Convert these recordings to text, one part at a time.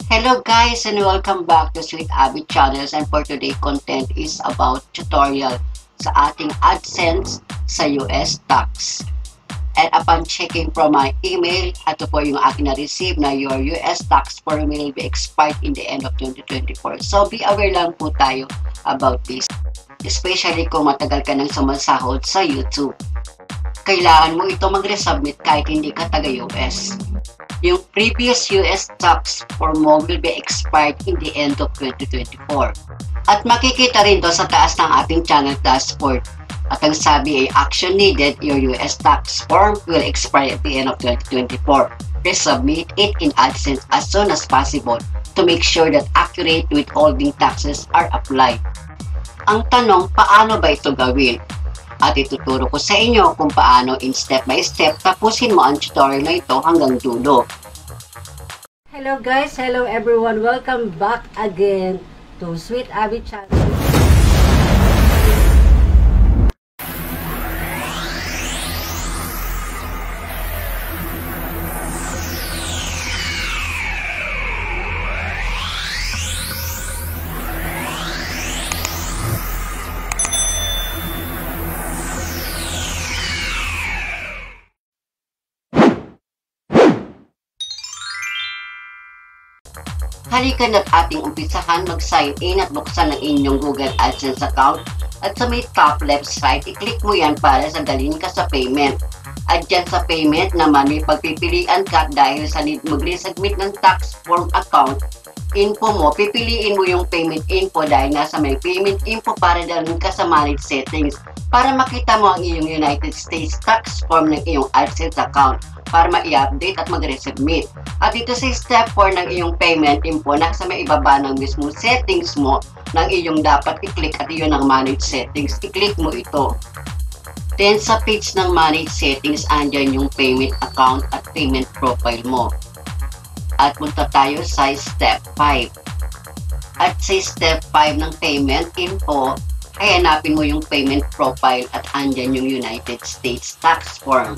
Hello guys and welcome back to Sweet Abby Channels, and for today content is about tutorial sa ating AdSense sa US tax. And upon checking from my email, ito po yung aking na-receive na your US tax form will be expired in the end of 2024. So be aware lang po tayo about this. Especially kung matagal ka nang sumasahod sa YouTube. Kailangan mo ito mag-resubmit kahit hindi ka taga-US. Yung previous US tax form mo will be expired in the end of 2024. At makikita rin to sa taas ng ating channel dashboard. At ang sabi ay action needed, your US tax form will expire at the end of 2024. Resubmit it in AdSense as soon as possible to make sure that accurate withholding taxes are applied. Ang tanong, paano ba ito gawin? At ituturo ko sa inyo kung paano in step by step tapusin mo ang tutorial na ito hanggang dulo. Hello guys, hello everyone, welcome back again to Sweet Abby Channel. Halika na't ating umpisahan mag-sign in at buksan ang inyong Google AdSense account. At sa may top left side, i-click mo yan para sa dalhin ka sa payment. At dyan sa payment naman may pagpipilian ka dahil sa need mag-resubmit ng tax form account info mo, pipiliin mo yung payment info dahil nasa may payment info para dalhin ka sa manage settings para makita mo ang iyong United States tax form ng iyong AdSense account para ma-i-update at mag-resubmit. At dito sa step 4 ng iyong payment info, nasa may ibaba ng mismo settings mo ng iyong dapat i-click at iyon ang manage settings. I-click mo ito. Then sa page ng manage settings, andyan yung payment account at payment profile mo. At punta tayo sa step 5. At sa step 5 ng payment info, ay hanapin mo yung payment profile at andyan yung United States tax form.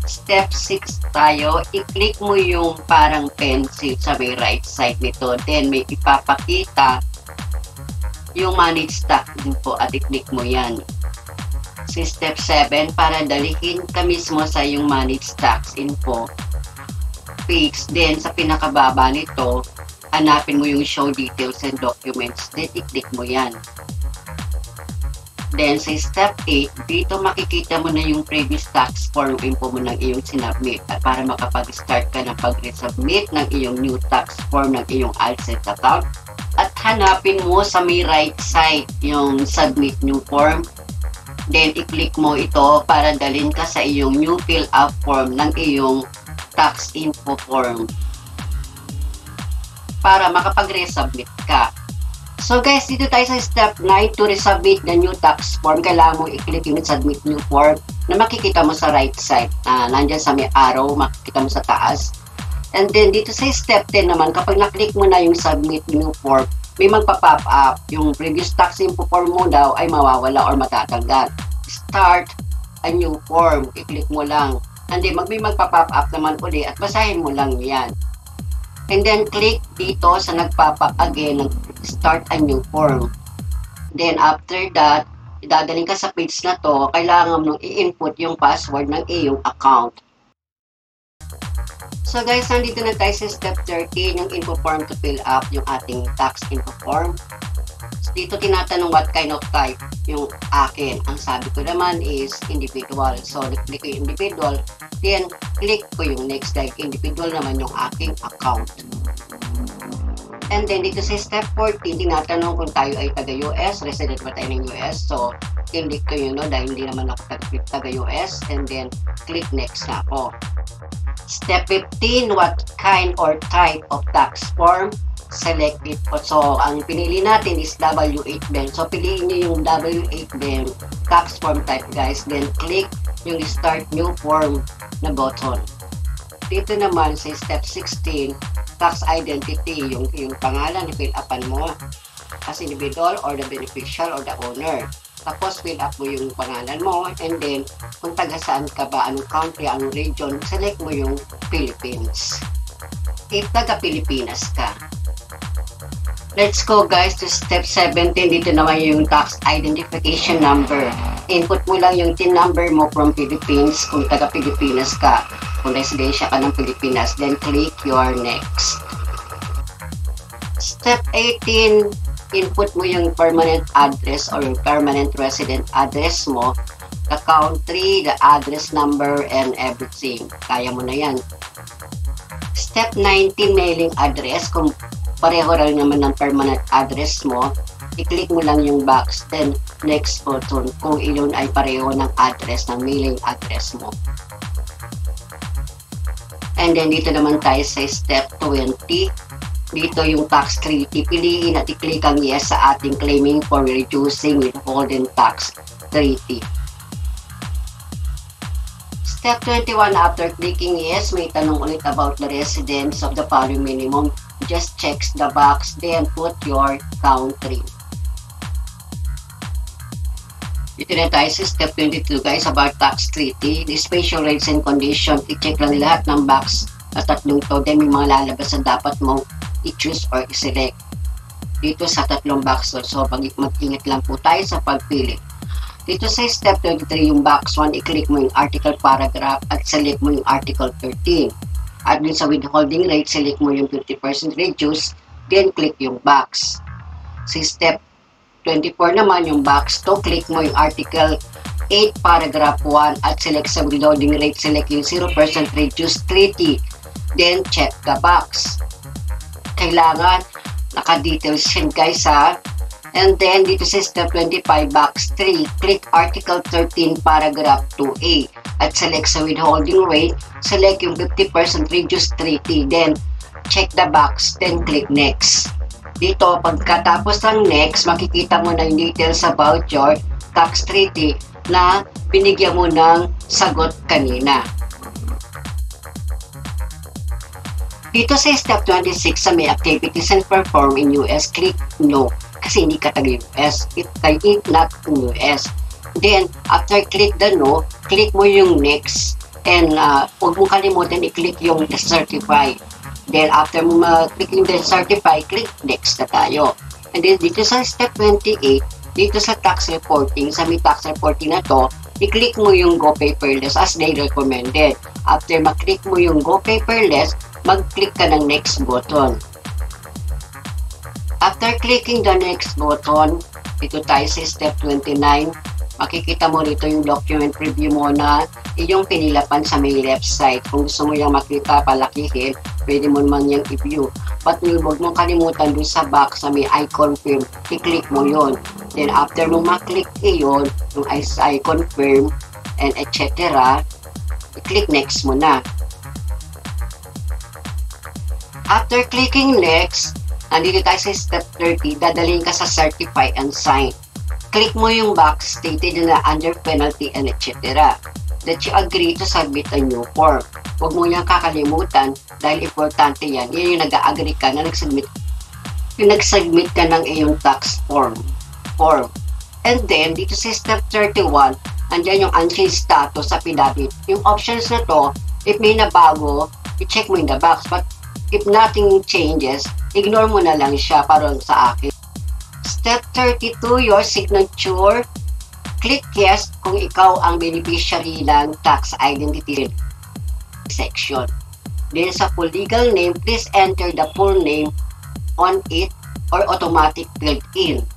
Step 6 tayo, i-click mo yung parang pencil sa may right side nito. Then may ipapakita yung manage tax info at i-click mo yan. Si step 7, para dalihin ka mismo sa yung manage tax info page. Then sa pinakababa nito, hanapin mo yung show details and documents. Then i-click mo yan. Then sa step 8, dito makikita mo na yung previous tax form info mo ng iyong sinubmit. At para makapag-start ka ng pag-resubmit ng iyong new tax form ng iyong AdSense account, at hanapin mo sa may right side yung submit new form. Then i-click mo ito para dalhin ka sa iyong new fill up form ng iyong tax info form para makapag-resubmit ka. So guys, dito tayo sa step 9 to resubmit the new tax form. Kailangan mo i-click yung submit new form na makikita mo sa right side. Nandyan sa may arrow, makikita mo sa taas. And then dito sa step 10 naman, kapag na-click mo na yung submit new form, may magpa-pop up. Yung previous tax info form mo daw ay mawawala or matatanggal. Start a new form. I-click mo lang. And then may magpa-pop up naman uli at basahin mo lang yan. And then click dito sa nagpapa again ng start a new form. Then after that, idadaling ka sa page na to, kailangan mong i-input yung password ng iyong account. So guys, nandito na tayo sa step 13, yung info form to fill up yung ating tax info form. So, dito tinatanong what kind of type yung akin. Ang sabi ko naman is individual. So click ko yung individual, then click ko yung next dahil individual naman yung aking account. And then dito sa step 14, tinatanong kung tayo ay taga-US, resident ba tayo ng US. So click ko yun, no, dahil hindi naman ako taga-US. And then click next na ako. Step 15, what kind or type of tax form? Select it. So, ang pinili natin is W8 BEM. So, piliin nyo yung W8 BEM tax form type, guys. Then, click yung start new form na button. Dito naman sa step 16, tax identity, yung pangalan, i-fill upan mo. as individual or the beneficial or the owner. Tapos fill up mo yung pangalan mo, and then kung taga saan ka ba, anong country, anong region, select mo yung Philippines. If taga Pilipinas ka. Let's go guys to step 17. Dito naman yung tax identification number. Input mo lang yung TIN number mo from Philippines kung taga Pilipinas ka. Kung residensya ka ng Pilipinas, then click your next. Step 18, input mo yung permanent address or yung permanent resident address mo, the country, the address number, and everything. Kaya mo na yan. Step 19, mailing address. Kung pareho rin naman ng permanent address mo, i-click mo lang yung box, then next button kung iyon ay pareho ng address, ng mailing address mo. And then dito naman tayo sa step 20. Dito yung tax treaty. Piliin at i-click ang yes sa ating claiming for reducing withholding tax treaty. Step 21, after clicking yes, may tanong ulit about the residence of the following minimum. Just check the box, then put your country. Dito na tayo sa step 22 guys, about tax treaty. The special rates and conditions, i-check lang lahat ng box na tatlong to. Then may mga lalabas na dapat mong i-choose or i-select dito sa tatlong box. So mag-ingat lang po tayo sa pagpili. Dito sa step 23, yung box 1, i-click mo yung article paragraph at select mo yung article 13. At dun sa withholding rate, select mo yung 50% reduce, then click yung box. Sa step 24 naman, yung box 2, click mo yung article 8, paragraph 1, at select sa withholding rate, select yung 0% reduce treaty, then check the box. Kailangan naka-details yan guys ha. And then dito sa step 25, box 3, click article 13, paragraph 2A, at select sa withholding rate, select yung 50% reduced treaty, then check the box, then click next. Dito, pagkatapos ng next, makikita mo na yung details about your tax treaty na binigyan mo ng sagot kanina. Dito sa step 26, sa may activities and perform in US, click no, kasi hindi ka taga-US, if not in US. Then, after click the no, click mo yung next, and huwag mo kalimutan i-click yung certify. Then, after mo ma-click yung certify, click next na tayo. And then, dito sa step 28, dito sa tax reporting, sa may tax reporting na to, i-click mo yung go paperless as they recommended. After ma-click mo yung go paperless, mag-click ka ng next button. After clicking the next button, dito tayo sa step 29, makikita mo rito yung document preview mo na iyong pinilapan sa may left side. Kung gusto mo yung makita, palakihin, pwede mo naman yung i-view. But huwag mong kalimutan dun sa box sa may I confirm, i-click mo yon. Then after mo maklik iyon, yung I confirm, and etc., i-click next mo na. After clicking next, nandito tayo sa step 30, dadalhin ka sa certify and sign. Click mo yung box stated na under penalty and etc. That you agree to submit a new form. Huwag mo yung kakalimutan dahil importante yan. Yan yung nag-agree ka na nag-submit ka ng iyong tax form. And then, dito sa step 31, andyan yung unchanged status sa affidavit. Yung options na to, if may nabago, i-check mo in the box. But if nothing changes, ignore mo na lang siya parang sa akin. Step 32, your signature. Click yes kung ikaw ang beneficiary ng tax identity section. Then sa full legal name, please enter the full name on it or automatic filled in.